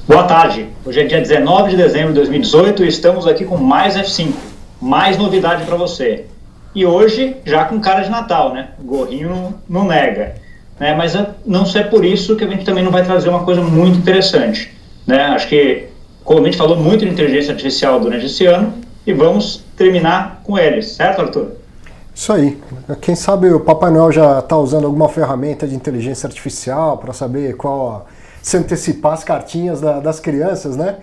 Boa tarde. Hoje é dia 19 de dezembro de 2018 e estamos aqui com mais F5, mais novidade para você. E hoje, já com cara de Natal, né? O gorrinho não nega. Né? Mas não só é por isso que a gente também não vai trazer uma coisa muito interessante. Né? Acho que, como a gente falou muito de inteligência artificial durante esse ano, e vamos terminar com eles, certo, Arthur? Isso aí. Quem sabe o Papai Noel já está usando alguma ferramenta de inteligência artificial para saber se antecipar as cartinhas das crianças, né?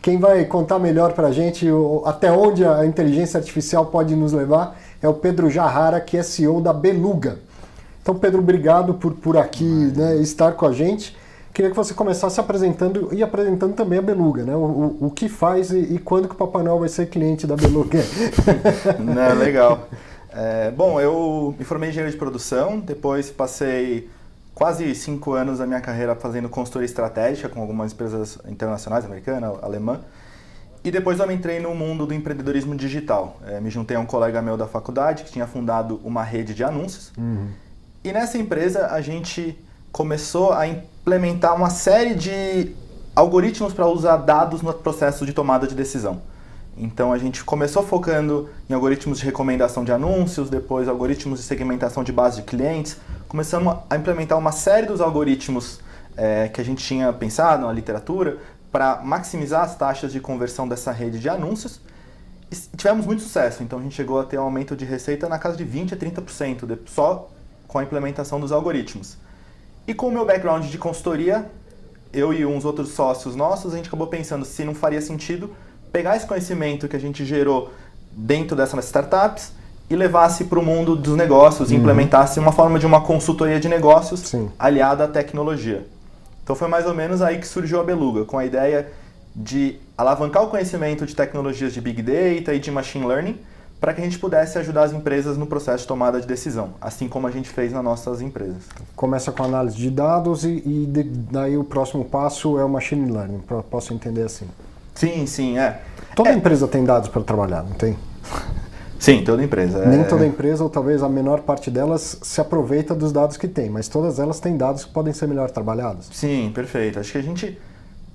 Quem vai contar melhor para a gente até onde a inteligência artificial pode nos levar é o Pedro Jarrara, que é CEO da Beluga. Então, Pedro, obrigado por aqui, né, estar com a gente. Queria que você começasse apresentando e apresentando também a Beluga, né? O que faz e quando que o Papai Noel vai ser cliente da Beluga. Não, legal. Bom, eu me formei em engenharia de produção, depois passei quase 5 anos da minha carreira fazendo consultoria estratégica com algumas empresas internacionais, americana, alemã. E depois eu entrei no mundo do empreendedorismo digital. Me juntei a um colega meu da faculdade que tinha fundado uma rede de anúncios. E nessa empresa a gente começou a implementar uma série de algoritmos para usar dados no processo de tomada de decisão. Então a gente começou focando em algoritmos de recomendação de anúncios, depois algoritmos de segmentação de base de clientes. Começamos a implementar uma série dos algoritmos que a gente tinha pensado na literatura para maximizar as taxas de conversão dessa rede de anúncios. E tivemos muito sucesso, então a gente chegou a ter um aumento de receita na casa de 20% a 30% só com a implementação dos algoritmos. E com o meu background de consultoria, eu e uns outros sócios nossos, a gente acabou pensando se não faria sentido pegar esse conhecimento que a gente gerou dentro dessas startups e levasse para o mundo dos negócios e implementasse uma forma de uma consultoria de negócios aliada à tecnologia. Então foi mais ou menos aí que surgiu a Beluga, com a ideia de alavancar o conhecimento de tecnologias de Big Data e de Machine Learning para que a gente pudesse ajudar as empresas no processo de tomada de decisão, assim como a gente fez nas nossas empresas. Começa com análise de dados e daí o próximo passo é o Machine Learning, posso entender assim? Sim. Toda empresa tem dados para trabalhar, não tem? Sim, toda empresa. Nem toda empresa, ou talvez a menor parte delas, se aproveita dos dados que tem, mas todas elas têm dados que podem ser melhor trabalhados. Sim, perfeito. Acho que a gente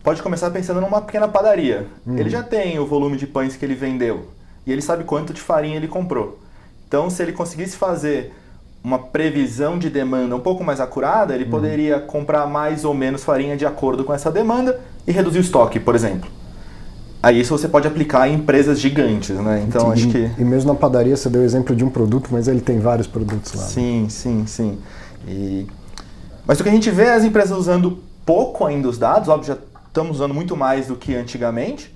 pode começar pensando numa pequena padaria. Ele já tem o volume de pães que ele vendeu e ele sabe quanto de farinha ele comprou. Então, se ele conseguisse fazer uma previsão de demanda um pouco mais acurada, ele poderia comprar mais ou menos farinha de acordo com essa demanda e reduzir o estoque, por exemplo. Aí isso você pode aplicar em empresas gigantes, né? Então acho que... E mesmo na padaria você deu o exemplo de um produto, mas ele tem vários produtos lá. Sim. Mas o que a gente vê é as empresas usando pouco ainda os dados, óbvio, já estamos usando muito mais do que antigamente,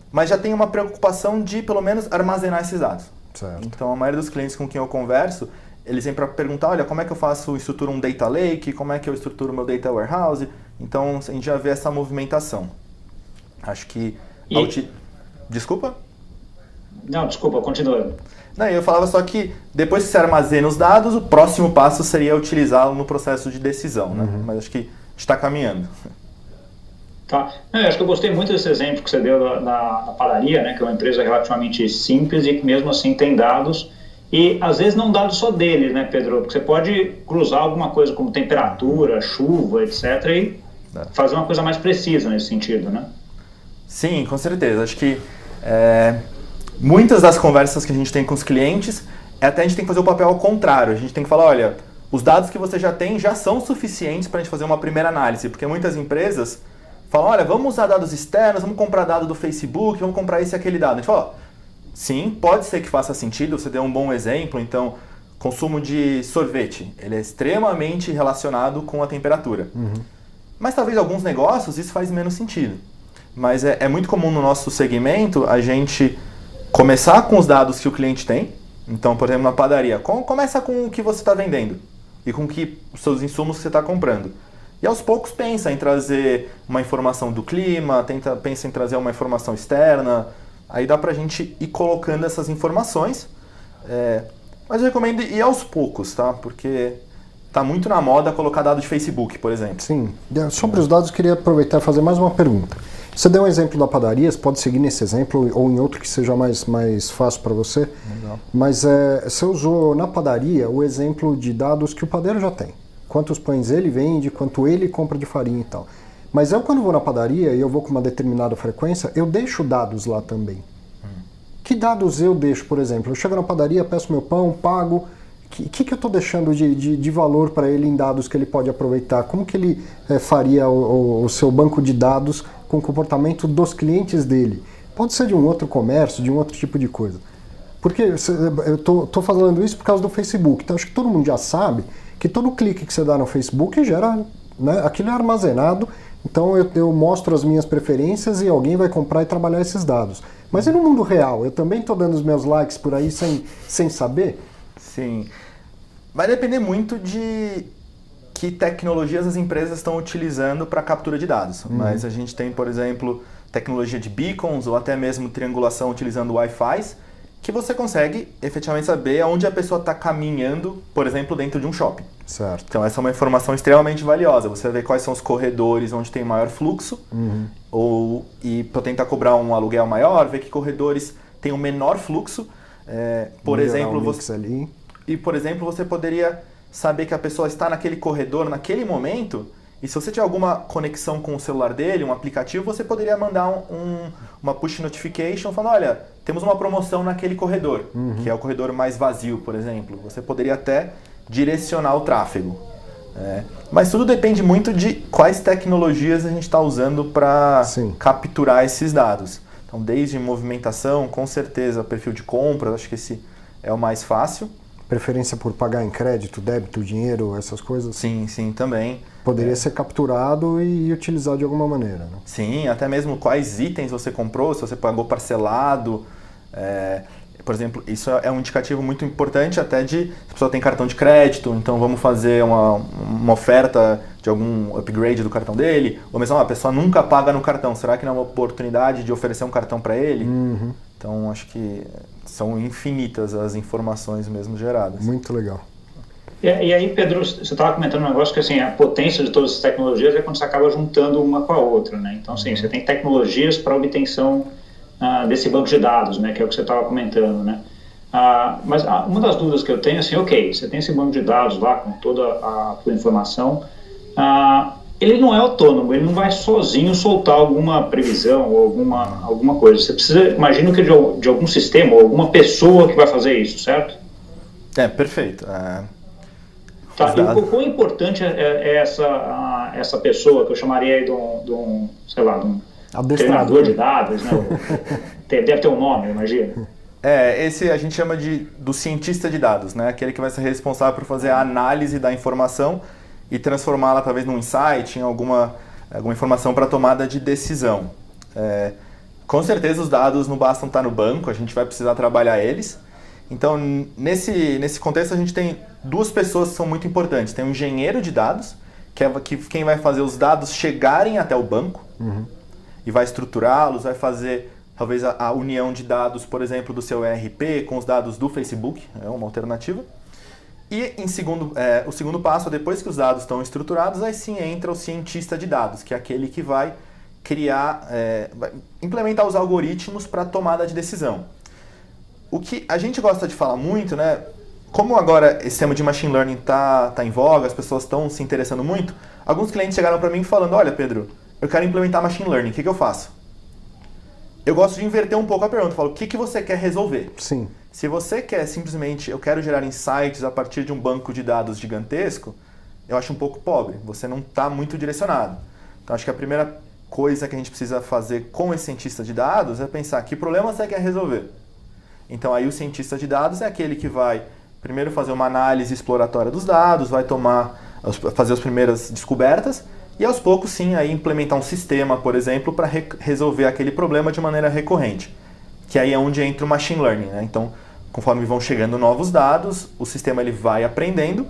mas já tem uma preocupação de pelo menos armazenar esses dados. Certo. Então a maioria dos clientes com quem eu converso, eles vêm para perguntar, olha, como é que eu estruturo um data lake, como é que eu estruturo meu data warehouse? Então a gente já vê essa movimentação. Acho que... Desculpa? Não, desculpa, continua. Não, eu falava só que depois que você armazena os dados, o próximo passo seria utilizá-lo no processo de decisão, né? Mas acho que está caminhando. Tá. Acho que eu gostei muito desse exemplo que você deu na padaria, né? Que é uma empresa relativamente simples e que mesmo assim tem dados. E às vezes não dados só deles, né, Pedro? Porque você pode cruzar alguma coisa como temperatura, chuva, etc. e fazer uma coisa mais precisa nesse sentido, né? Sim, com certeza. Acho que muitas das conversas que a gente tem com os clientes, até a gente tem que fazer o papel ao contrário. A gente tem que falar, olha, os dados que você já tem já são suficientes para a gente fazer uma primeira análise, porque muitas empresas falam, olha, vamos usar dados externos, vamos comprar dado do Facebook, vamos comprar esse e aquele dado. A gente fala, sim, pode ser que faça sentido, você deu um bom exemplo, então, consumo de sorvete, ele é extremamente relacionado com a temperatura. Mas talvez alguns negócios isso faz menos sentido. Mas é muito comum no nosso segmento a gente começar com os dados que o cliente tem. Então, por exemplo, na padaria, começa com o que você está vendendo e com os seus insumos que você está comprando. E aos poucos pensa em trazer uma informação do clima, pensa em trazer uma informação externa. Aí dá para a gente ir colocando essas informações. Mas eu recomendo ir aos poucos, tá? Porque está muito na moda colocar dado de Facebook, por exemplo. Sim. Sobre os dados, queria aproveitar e fazer mais uma pergunta. Você deu um exemplo da padaria, você pode seguir nesse exemplo ou em outro que seja mais fácil para você. Legal. Mas você usou na padaria o exemplo de dados que o padeiro já tem. Quantos pães ele vende, quanto ele compra de farinha e tal. Mas eu, quando vou na padaria e eu vou com uma determinada frequência, eu deixo dados lá também. Que dados eu deixo, por exemplo? Eu chego na padaria, peço meu pão, pago. O que eu estou deixando de valor para ele em dados que ele pode aproveitar? Como que ele faria o seu banco de dados com o comportamento dos clientes dele? Pode ser de um outro comércio, de um outro tipo de coisa. Porque eu estou falando isso por causa do Facebook. Então acho que todo mundo já sabe que todo clique que você dá no Facebook gera, né, aquilo é armazenado. Então eu mostro as minhas preferências e alguém vai comprar e trabalhar esses dados. Mas e no mundo real? Eu também estou dando os meus likes por aí sem saber? Sim. Vai depender muito de que tecnologias as empresas estão utilizando para captura de dados. Mas a gente tem, por exemplo, tecnologia de beacons ou até mesmo triangulação utilizando Wi-Fi, que você consegue efetivamente saber aonde a pessoa está caminhando, por exemplo, dentro de um shopping. Certo. Então essa é uma informação extremamente valiosa. Você vê quais são os corredores onde tem maior fluxo, e para tentar cobrar um aluguel maior, ver que corredores têm um menor fluxo. Por exemplo, você poderia saber que a pessoa está naquele corredor naquele momento, e se você tiver alguma conexão com o celular dele, um aplicativo, você poderia mandar uma push notification falando, olha, temos uma promoção naquele corredor, que é o corredor mais vazio, por exemplo. Você poderia até direcionar o tráfego. Mas tudo depende muito de quais tecnologias a gente está usando para capturar esses dados. Então, desde movimentação, com certeza, perfil de compras, acho que esse é o mais fácil. Preferência por pagar em crédito, débito, dinheiro, essas coisas? Sim, também. Poderia ser capturado e utilizado de alguma maneira, né? Sim, até mesmo quais itens você comprou, se você pagou parcelado. Por exemplo, isso é um indicativo muito importante até de se a pessoa tem cartão de crédito, então vamos fazer uma oferta de algum upgrade do cartão dele, ou mesmo a pessoa nunca paga no cartão, será que não é uma oportunidade de oferecer um cartão para ele? Então acho que são infinitas as informações mesmo geradas. Muito legal. E aí, Pedro, você estava comentando um negócio que assim, a potência de todas as tecnologias é quando você acaba juntando uma com a outra, né? Então, assim, você tem tecnologias para obtenção desse banco de dados, né? Que é o que você estava comentando, né? Mas uma das dúvidas que eu tenho é assim, ok, você tem esse banco de dados lá com toda a tua informação, ele não é autônomo, ele não vai sozinho soltar alguma previsão ou alguma coisa. Você precisa, imagino que de algum sistema ou alguma pessoa que vai fazer isso, certo? Perfeito. Tá, e o quão importante é essa pessoa, que eu chamaria aí de um treinador de dados, né? Deve ter um nome, imagina. Esse a gente chama do cientista de dados, né? Aquele que vai ser responsável por fazer a análise da informação e transformá-la talvez num insight, em alguma informação para tomada de decisão. Com certeza os dados não bastam estar no banco, a gente vai precisar trabalhar eles. Então, nesse contexto, a gente tem duas pessoas que são muito importantes. Tem um engenheiro de dados, que é quem vai fazer os dados chegarem até o banco e vai estruturá-los, vai fazer talvez a união de dados, por exemplo, do seu ERP com os dados do Facebook, é uma alternativa. E o segundo passo, depois que os dados estão estruturados, aí sim entra o cientista de dados, que é aquele que vai criar, vai implementar os algoritmos para a tomada de decisão. O que a gente gosta de falar muito, né? Como agora esse tema de machine learning tá em voga, as pessoas estão se interessando muito, alguns clientes chegaram para mim falando, olha Pedro, eu quero implementar machine learning, o que eu faço? Eu gosto de inverter um pouco a pergunta, eu falo, o que você quer resolver? Sim. Se você quer simplesmente, eu quero gerar insights a partir de um banco de dados gigantesco, eu acho um pouco pobre, você não está muito direcionado. Então acho que a primeira coisa que a gente precisa fazer com esse cientista de dados é pensar que problema você quer resolver. Então aí o cientista de dados é aquele que vai primeiro fazer uma análise exploratória dos dados, vai fazer as primeiras descobertas e aos poucos sim aí implementar um sistema, por exemplo, para resolver aquele problema de maneira recorrente. Que aí é onde entra o machine learning, né? Então, conforme vão chegando novos dados, o sistema ele vai aprendendo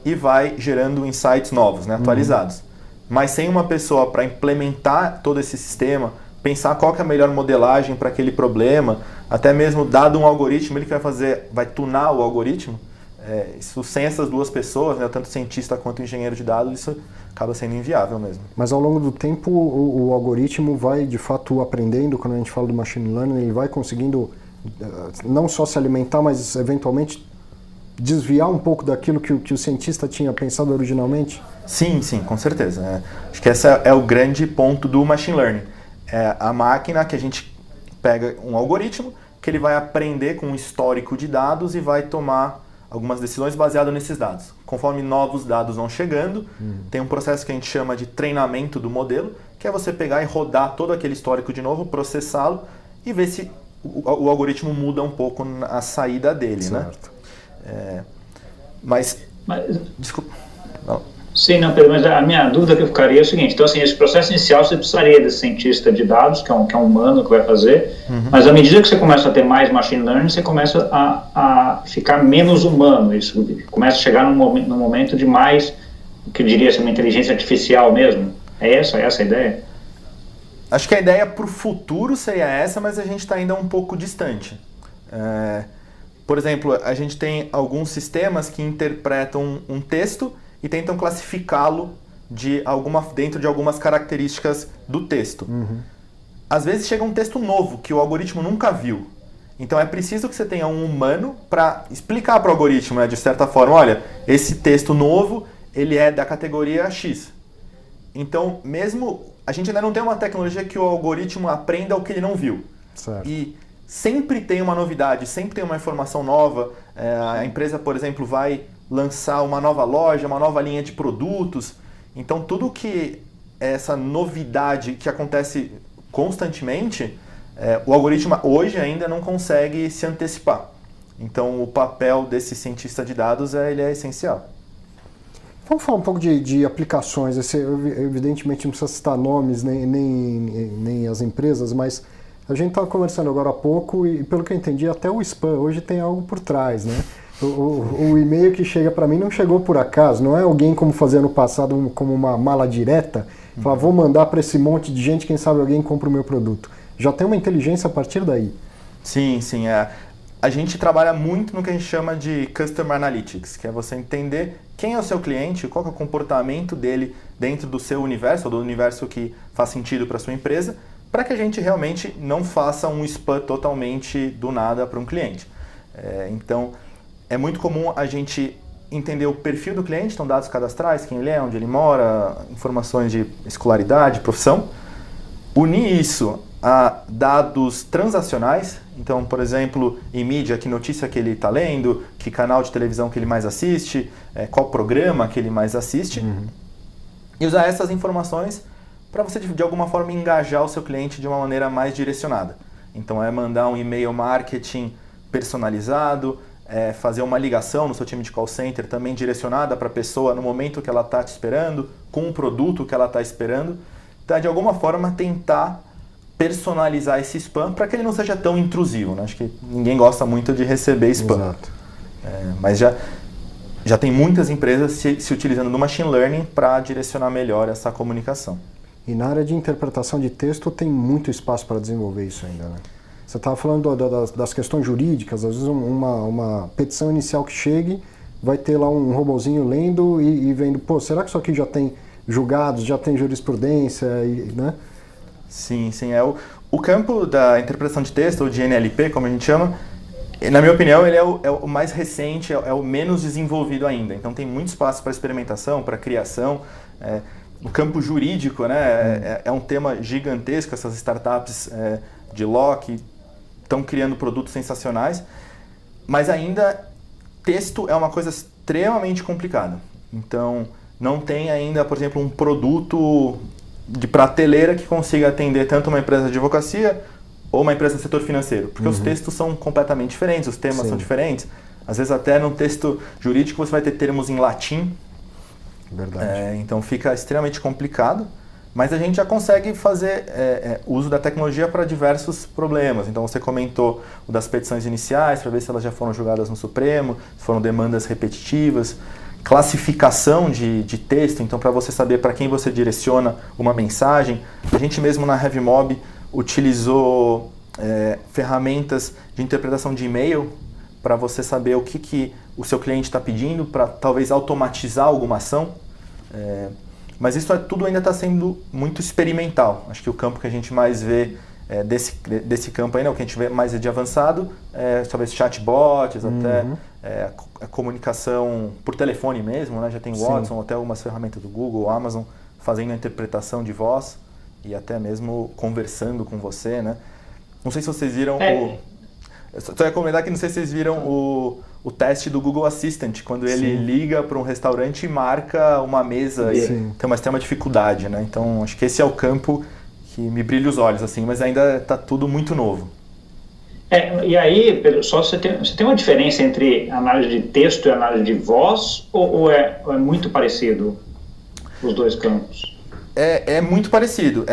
e vai gerando insights novos, né? Atualizados. Mas sem uma pessoa para implementar todo esse sistema, pensar qual que é a melhor modelagem para aquele problema, até mesmo dado um algoritmo, ele que vai tunar o algoritmo, isso sem essas duas pessoas, né, tanto o cientista quanto o engenheiro de dados, isso acaba sendo inviável mesmo. Mas ao longo do tempo o algoritmo vai de fato aprendendo, quando a gente fala do machine learning, ele vai conseguindo não só se alimentar, mas eventualmente desviar um pouco daquilo que o cientista tinha pensado originalmente? Sim, com certeza. Acho que esse é o grande ponto do machine learning. É a máquina que a gente pega um algoritmo que ele vai aprender com um histórico de dados e vai tomar algumas decisões baseadas nesses dados. Conforme novos dados vão chegando, tem um processo que a gente chama de treinamento do modelo, que é você pegar e rodar todo aquele histórico de novo, processá-lo e ver se o algoritmo muda um pouco a saída dele, certo. né? Desculpa. Não. Sim, não, Pedro, mas a minha dúvida que eu ficaria é o seguinte, então assim, esse processo inicial você precisaria desse cientista de dados, que é um humano que vai fazer, mas à medida que você começa a ter mais machine learning, você começa a ficar menos humano, isso começa a chegar num momento de mais, o que eu diria ser uma inteligência artificial mesmo, é essa a ideia? Acho que a ideia para o futuro seria essa, mas a gente está ainda um pouco distante. Por exemplo, a gente tem alguns sistemas que interpretam um texto e tentam classificá-lo dentro de algumas características do texto. Às vezes chega um texto novo que o algoritmo nunca viu. Então é preciso que você tenha um humano para explicar para o algoritmo, né, de certa forma, olha, esse texto novo ele é da categoria X. Então, mesmo a gente ainda não tem uma tecnologia que o algoritmo aprenda o que ele não viu. Certo. E sempre tem uma novidade, sempre tem uma informação nova. A empresa, por exemplo, vai lançar uma nova loja, uma nova linha de produtos. Então, tudo que essa novidade que acontece constantemente, o algoritmo hoje ainda não consegue se antecipar. Então, o papel desse cientista de dados ele é essencial. Vamos falar um pouco de aplicações. Evidentemente não precisa citar nomes nem as empresas, mas a gente estava conversando agora há pouco e, pelo que eu entendi, até o spam hoje tem algo por trás, né? O e-mail que chega para mim não chegou por acaso, não é alguém como fazia no passado, como uma mala direta, falar, vou mandar para esse monte de gente, quem sabe alguém compra o meu produto. Já tem uma inteligência a partir daí. Sim. A gente trabalha muito no que a gente chama de Customer Analytics, que é você entender quem é o seu cliente, qual é o comportamento dele dentro do seu universo, ou do universo que faz sentido para a sua empresa, para que a gente realmente não faça um spam totalmente do nada para um cliente. Então, é muito comum a gente entender o perfil do cliente, então dados cadastrais, quem ele é, onde ele mora, informações de escolaridade, profissão, unir isso a dados transacionais, então, por exemplo, em mídia, que notícia que ele está lendo, que canal de televisão que ele mais assiste, qual programa que ele mais assiste, e usar essas informações para você, de alguma forma, engajar o seu cliente de uma maneira mais direcionada. Então, mandar um e-mail marketing personalizado, fazer uma ligação no seu time de call center também direcionada para a pessoa no momento que ela está te esperando, com o produto que ela está esperando. Então, de alguma forma, tentar personalizar esse spam para que ele não seja tão intrusivo, né? Acho que ninguém gosta muito de receber spam. Exato. Mas já tem muitas empresas se utilizando do machine learning para direcionar melhor essa comunicação. E na área de interpretação de texto tem muito espaço para desenvolver isso ainda, né? Você estava falando das questões jurídicas, às vezes uma petição inicial que chegue, vai ter lá um robozinho lendo e vendo, pô, será que isso aqui já tem julgados, já tem jurisprudência, né? Sim. O campo da interpretação de texto, ou de NLP, como a gente chama, na minha opinião, ele é o mais recente, é o menos desenvolvido ainda. Então tem muito espaço para experimentação, para criação. O campo jurídico, né, é um tema gigantesco, essas startups de law que estão criando produtos sensacionais, mas ainda texto é uma coisa extremamente complicada. Então não tem ainda, por exemplo, um produto de prateleira que consiga atender tanto uma empresa de advocacia ou uma empresa do setor financeiro, porque os textos são completamente diferentes, os temas são diferentes. Às vezes até no texto jurídico você vai ter termos em latim. Verdade. Então fica extremamente complicado, mas a gente já consegue fazer uso da tecnologia para diversos problemas. Então você comentou o das petições iniciais, para ver se elas já foram julgadas no Supremo, se foram demandas repetitivas. Classificação de texto, então para você saber para quem você direciona uma mensagem. A gente mesmo na HeavyMob utilizou ferramentas de interpretação de e-mail para você saber o que o seu cliente está pedindo, para talvez automatizar alguma ação. Mas isso tudo ainda está sendo muito experimental. Acho que o campo que a gente mais vê desse campo aí, né, o que a gente vê mais de avançado, talvez chatbots, até a comunicação por telefone mesmo, né, já tem Watson, até algumas ferramentas do Google, Amazon, fazendo a interpretação de voz e até mesmo conversando com você, né. Não sei se vocês viram só ia comentar que não sei se vocês viram o teste do Google Assistant, quando ele liga para um restaurante e marca uma mesa e tem uma extrema dificuldade, né? Então, acho que esse é o campo que me brilha os olhos, assim, mas ainda está tudo muito novo. E aí, Pedro, só você tem uma diferença entre análise de texto e análise de voz, ou é muito parecido os dois campos? É muito parecido.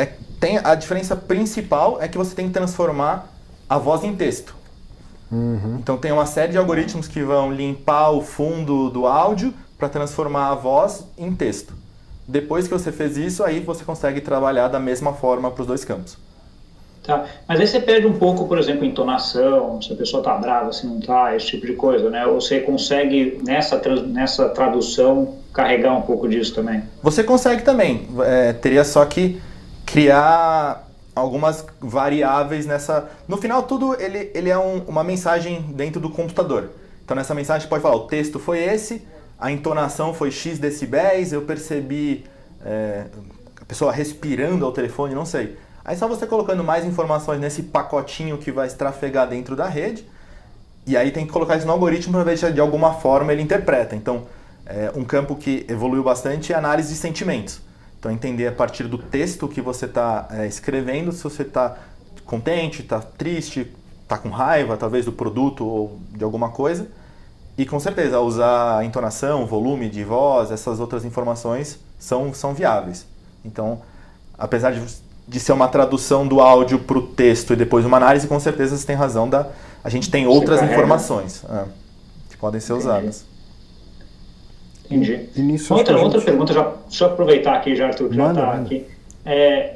A diferença principal é que você tem que transformar a voz em texto. Então tem uma série de algoritmos que vão limpar o fundo do áudio para transformar a voz em texto. Depois que você fez isso, aí você consegue trabalhar da mesma forma para os dois campos. Tá, mas aí você perde um pouco, por exemplo, entonação, se a pessoa está brava, se não está, esse tipo de coisa, né? Ou você consegue, nessa tradução, carregar um pouco disso também? Você consegue também. Teria só que criar algumas variáveis nessa... No final, tudo ele é uma mensagem dentro do computador. Então, nessa mensagem, você pode falar, o texto foi esse, a entonação foi X decibéis, eu percebi a pessoa respirando ao telefone, não sei. Aí só você colocando mais informações nesse pacotinho que vai estrafegar dentro da rede, e aí tem que colocar isso no algoritmo para ver se de alguma forma ele interpreta. Então, um campo que evoluiu bastante é a análise de sentimentos. Então, entender a partir do texto que você está escrevendo, se você está contente, está triste, está com raiva, talvez, do produto ou de alguma coisa. E, com certeza, usar a entonação, volume de voz, essas outras informações são viáveis. Então, apesar de ser uma tradução do áudio para o texto e depois uma análise, com certeza você tem razão. A gente tem outras informações que podem ser usadas. Entendi. Outra pergunta, deixa eu aproveitar aqui, já, Arthur, que já está aqui.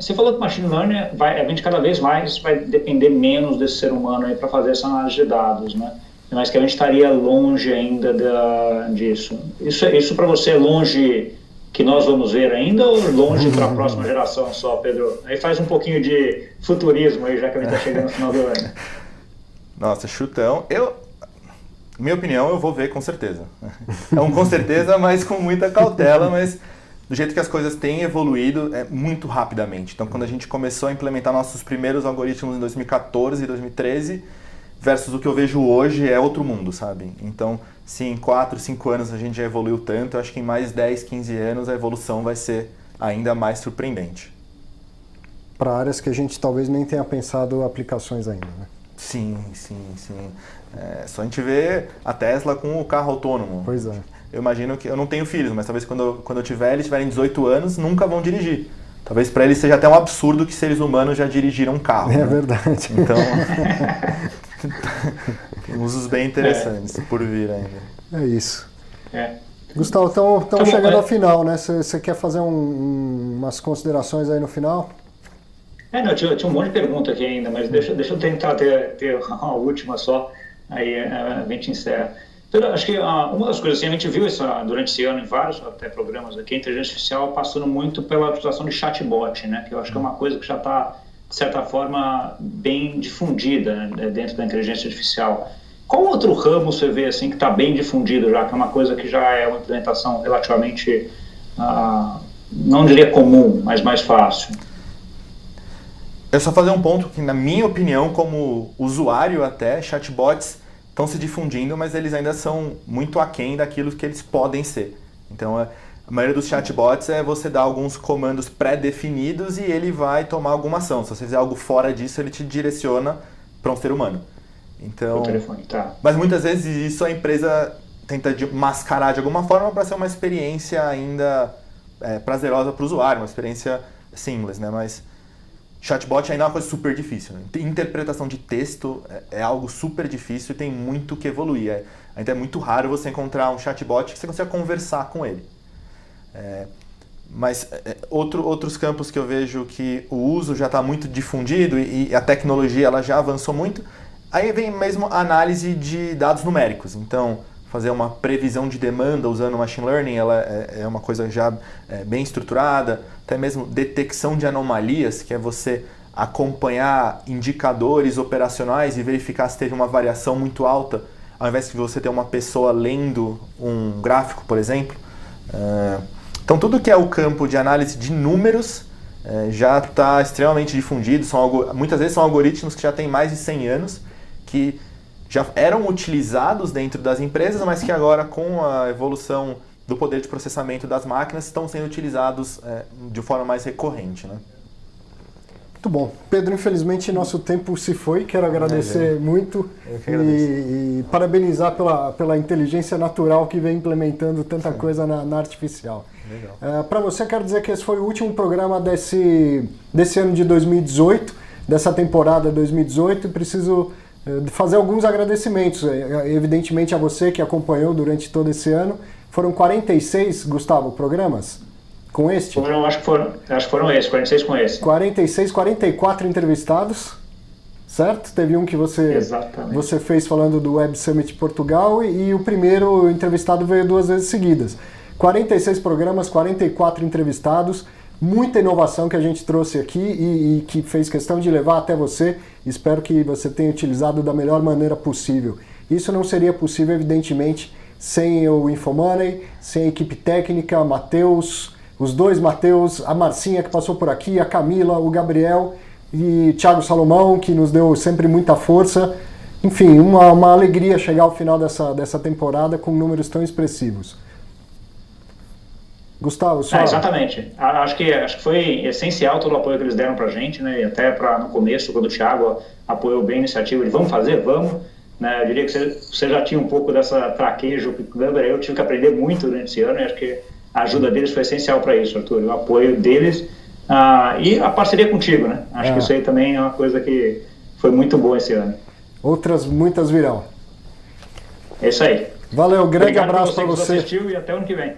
Você falou que o machine learning vem de cada vez mais, vai depender menos desse ser humano para fazer essa análise de dados, né? Mas que a gente estaria longe ainda disso. Isso para você é longe que nós vamos ver ainda ou longe para a próxima geração só, Pedro? Aí faz um pouquinho de futurismo aí, já que a gente está chegando no final do ano. Nossa, chutão. Minha opinião, eu vou ver com certeza. Com certeza, mas com muita cautela, mas do jeito que as coisas têm evoluído muito rapidamente. Então, quando a gente começou a implementar nossos primeiros algoritmos em 2014 e 2013, versus o que eu vejo hoje, é outro mundo, sabe? Então, se em 4, 5 anos a gente já evoluiu tanto, eu acho que em mais 10, 15 anos a evolução vai ser ainda mais surpreendente. Para áreas que a gente talvez nem tenha pensado aplicações ainda, né? Sim. Só a gente vê a Tesla com o carro autônomo. Pois é. Eu imagino que eu não tenho filhos, mas talvez quando eles tiverem 18 anos, nunca vão dirigir. Talvez para eles seja até um absurdo que seres humanos já dirigiram um carro. É verdade. Então, tem usos bem interessantes por vir ainda. É isso. Gustavo, estamos chegando ao final, né? Você quer fazer umas considerações aí no final? Tinha um monte de pergunta aqui ainda, mas deixa eu tentar ter uma última só, aí a gente encerra. Então, acho que uma das coisas, assim, a gente viu durante esse ano em vários até programas aqui, a inteligência artificial passando muito pela utilização de chatbot, né? Que eu acho que é uma coisa que já está, de certa forma, bem difundida, né, dentro da inteligência artificial. Qual outro ramo você vê assim, que está bem difundido já, que é uma coisa que já é uma implementação relativamente, não diria comum, mas mais fácil? Eu só fazer um ponto que, na minha opinião, como usuário até, chatbots estão se difundindo, mas eles ainda são muito aquém daquilo que eles podem ser. Então, a maioria dos chatbots é você dar alguns comandos pré-definidos e ele vai tomar alguma ação. Se você fizer algo fora disso, ele te direciona para um ser humano. Então, o telefone, tá. Mas muitas vezes isso a empresa tenta mascarar de alguma forma para ser uma experiência ainda prazerosa para o usuário, uma experiência seamless, né? Mas chatbot ainda é uma coisa super difícil, né? Interpretação de texto é algo super difícil e tem muito que evoluir. Ainda é muito raro você encontrar um chatbot que você consiga conversar com ele. Mas outros campos que eu vejo que o uso já está muito difundido e a tecnologia ela já avançou muito, aí vem mesmo a análise de dados numéricos. Então, fazer uma previsão de demanda usando machine learning, ela é uma coisa já bem estruturada, até mesmo detecção de anomalias, que é você acompanhar indicadores operacionais e verificar se teve uma variação muito alta, ao invés de você ter uma pessoa lendo um gráfico, por exemplo. Então, tudo que é o campo de análise de números já está extremamente difundido. Muitas vezes são algoritmos que já têm mais de 100 anos, que já eram utilizados dentro das empresas, mas que agora, com a evolução do poder de processamento das máquinas, estão sendo utilizados de forma mais recorrente, né? Muito bom. Pedro, infelizmente nosso tempo se foi. Quero agradecer muito e parabenizar pela inteligência natural que vem implementando tanta coisa na artificial. Para você, quero dizer que esse foi o último programa desse ano de 2018, dessa temporada 2018, e preciso fazer alguns agradecimentos, evidentemente a você que acompanhou durante todo esse ano. Foram 46, Gustavo, programas com este? Acho que foram esses, 46 com esse. 46, 44 entrevistados, certo? Teve um que você fez falando do Web Summit Portugal e o primeiro entrevistado veio 2 vezes seguidas. 46 programas, 44 entrevistados, muita inovação que a gente trouxe aqui e que fez questão de levar até você. Espero que você tenha utilizado da melhor maneira possível. Isso não seria possível, evidentemente, sem o Infomoney, sem a equipe técnica, Matheus, os 2 Matheus, a Marcinha que passou por aqui, a Camila, o Gabriel e Thiago Salomão, que nos deu sempre muita força. Enfim, uma alegria chegar ao final dessa temporada com números tão expressivos. Gustavo, só... exatamente. Acho que foi essencial todo o apoio que eles deram pra gente, né? E até no começo, quando o Thiago apoiou bem a iniciativa de vamos fazer, vamos. Né? Eu diria que você já tinha um pouco dessa traquejo com o Gabriel. Eu tive que aprender muito durante esse ano e acho que a ajuda deles foi essencial para isso, Arthur. O apoio deles e a parceria contigo, né? Acho que isso aí também é uma coisa que foi muito boa esse ano. Outras muitas virão. É isso aí. Valeu, grande abraço para você. você. Assistiu e até o ano que vem.